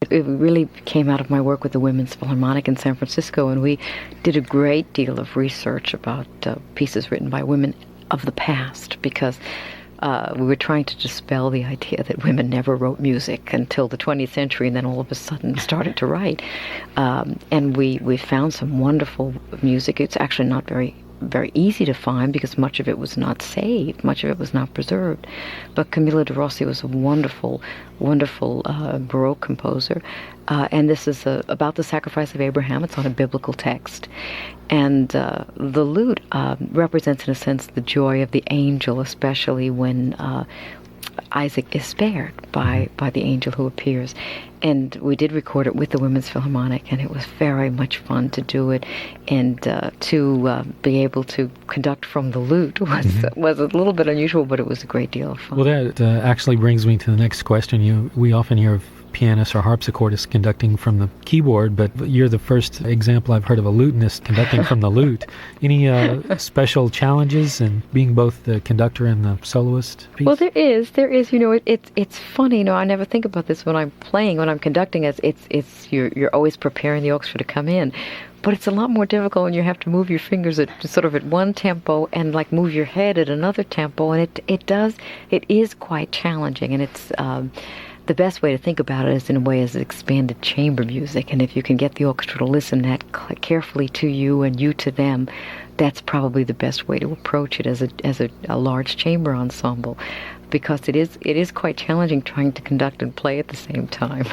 it really came out of my work with the Women's Philharmonic in San Francisco, and we did a great deal of research about pieces written by women of the past, because we were trying to dispel the idea that women never wrote music until the 20th century, and then all of a sudden started to write. And we found some wonderful music. It's actually not very easy to find, because much of it was not saved, much of it was not preserved. But Camilla de Rossi was a wonderful Baroque composer. And this is about the sacrifice of Abraham. It's on a biblical text. And the lute represents, in a sense, the joy of the angel, especially when Isaac is spared by the angel who appears. And we did record it with the Women's Philharmonic, and it was very much fun to do it. And to be able to conduct from the lute was a little bit unusual, but it was a great deal of fun. Well, that actually brings me to the next question. We often hear of pianists or harpsichordists conducting from the keyboard, but you're the first example I've heard of a lutenist conducting from the lute. Any special challenges in being both the conductor and the soloist piece? Well, there is. It's funny. I never think about this when I'm playing. When I'm conducting, you're always preparing the orchestra to come in. But it's a lot more difficult when you have to move your fingers at one tempo and like move your head at another tempo, and it is quite challenging. And it's the best way to think about it is in a way as expanded chamber music. And if you can get the orchestra to listen that carefully to you and you to them, that's probably the best way to approach it as a large chamber ensemble, because it is quite challenging trying to conduct and play at the same time.